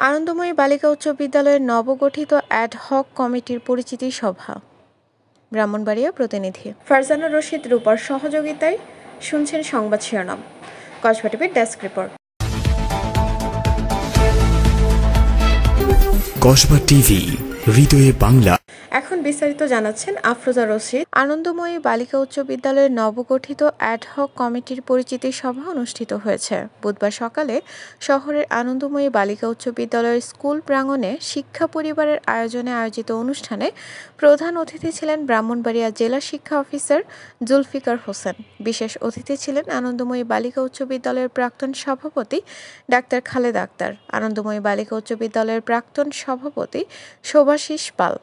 আনন্দময়ী বালিকা উচ্চ বিদ্যালয়ের নবগঠিত অ্যাডহক কমিটির পরিচিতি সভা। ব্রাহ্মণবাড়িয়া প্রতিনিধি ফারজানা রশিদ রূপার সহযোগিতায় শুনছেন সংবাদ শিরোনাম। কসবা টিভির ডেস্ক রিপোর্ট। কসবা টিভি, হৃদয়ে বাংলা। এখন বিস্তারিত জানাচ্ছেন আফরোজা রশিদ। আনন্দময়ী বালিকা উচ্চ বিদ্যালয়ের নবগঠিত অ্যাডহক কমিটির পরিচিতি সভা অনুষ্ঠিত হয়েছে বুধবার সকালে শহরের আনন্দময়ী বালিকা উচ্চ বিদ্যালয়ের স্কুল প্রাঙ্গণে শিক্ষা পরিবারের আয়োজনে আয়োজিত অনুষ্ঠানে প্রধান অতিথি ছিলেন ব্রাহ্মণবাড়িয়া জেলা শিক্ষা অফিসার জুলফিকার হোসেন। বিশেষ অতিথি ছিলেন আনন্দময়ী বালিকা উচ্চ বিদ্যালয়ের প্রাক্তন সভাপতি ডাক্তার খালেদা আক্তার, আনন্দময়ী বালিকা উচ্চ বিদ্যালয়ের প্রাক্তন সভাপতি শোভাশিস পাল,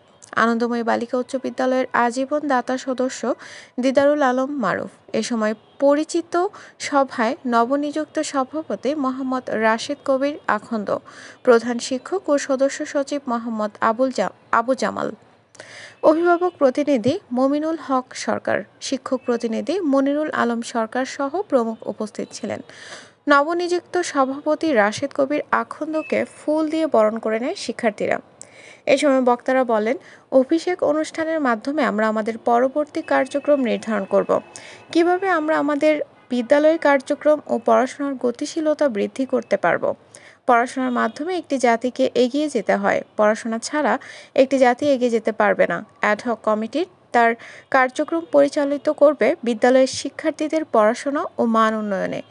আনন্দময়ী বালিকা উচ্চ বিদ্যালয়ের আজীবন দাতা সদস্য দিদারুল আলম মারুফ। এ সময় পরিচিত সভায় নবনিযুক্ত সভাপতি মোহাম্মদ রাশেদ কবির আখন্দ, প্রধান শিক্ষক ও সদস্য সচিব মোহাম্মদ আবু জামাল, অভিভাবক প্রতিনিধি মমিনুল হক সরকার, শিক্ষক প্রতিনিধি মনিরুল আলম সরকার সহ প্রমুখ উপস্থিত ছিলেন। নবনিযুক্ত সভাপতি রাশেদ কবির আখন্দকে ফুল দিয়ে বরণ করে নেয় শিক্ষার্থীরা। এ সময় বক্তারা বলেন, অভিষেক অনুষ্ঠানের মাধ্যমে আমরা আমাদের পরবর্তী কার্যক্রম নির্ধারণ করব। কিভাবে আমরা আমাদের বিদ্যালয়ের কার্যক্রম ও পড়াশোনার গতিশীলতা বৃদ্ধি করতে পারব। পড়াশোনার মাধ্যমে একটি জাতিকে এগিয়ে যেতে হয়, পড়াশোনা ছাড়া একটি জাতি এগিয়ে যেতে পারবে না। অ্যাডহক কমিটি তার কার্যক্রম পরিচালিত করবে বিদ্যালয়ের শিক্ষার্থীদের পড়াশোনা ও মান উন্নয়নে।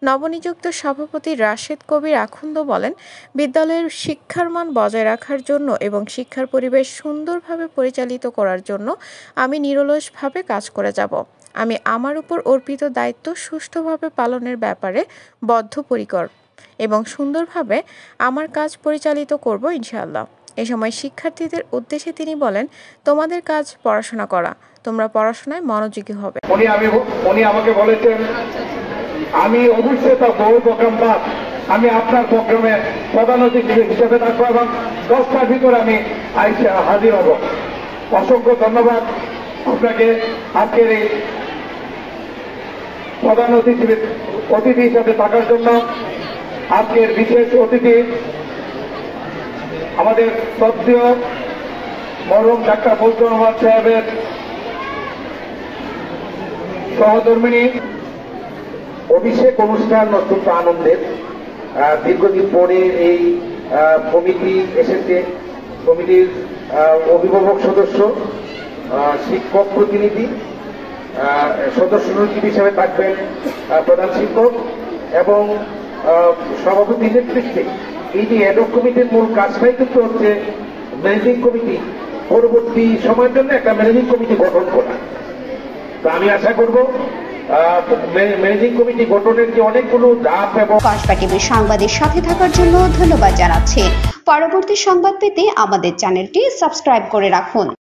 নবনিযুক্ত সভাপতি রাশেদ কবির আখন্দ বলেন, বিদ্যালয়ের শিক্ষার মান বজায় রাখার জন্য এবং শিক্ষার পরিবেশ সুন্দরভাবে পরিচালিত করার জন্য আমি নিরলসভাবে কাজ করে যাব। আমি আমার উপর অর্পিত দায়িত্ব সুষ্ঠুভাবে পালনের ব্যাপারে বদ্ধপরিকর এবং সুন্দরভাবে আমার কাজ পরিচালিত করব ইনশাআল্লাহ। এ সময় শিক্ষার্থীদের উদ্দেশ্যে তিনি বলেন, তোমাদের কাজ পড়াশোনা করা, তোমরা পড়াশোনায় মনোযোগী হবে। উনি আমাকে বলেছেন, আমি অবশ্যই তা বহু প্রোগ্রাম বাদ আমি আপনার প্রোগ্রামে প্রধান অতিথি হিসেবে থাকবো এবং 10টার ভিতরে আমি হাজির হব। অসংখ্য ধন্যবাদ আপনাকে আজকের এই প্রধান অতিথি হিসাবে থাকার জন্য। আজকের বিশেষ অতিথি আমাদের শ্রদ্ধেয় মরহুম ডাক্তার ফজলুর রহমান সাহেবের সহধর্মিণী। অভিষেক অনুষ্ঠান অত্যন্ত আনন্দের। দীর্ঘদিন পরে এই কমিটি এসেছে। কমিটির অভিভাবক সদস্য, শিক্ষক প্রতিনিধি, সদস্য সচিব হিসেবে থাকবেন প্রধান শিক্ষক এবং সভাপতি নেতৃত্বে এই যে অ্যাডহক কমিটির মূল কাজটাই কিন্তু হচ্ছে ম্যানেজিং কমিটি, পরবর্তী সময়ের জন্য একটা ম্যানেজিং কমিটি গঠন করা। তো আমি আশা করব ম্যানেজিং কমিটি গঠনের যে অনেকগুলো ধাপ এবং কসবা টিভির সংবাদের সাথে থাকার জন্য ধন্যবাদ জানাচ্ছি। পরবর্তী সংবাদ পেতে আমাদের চ্যানেলটি সাবস্ক্রাইব করে রাখুন।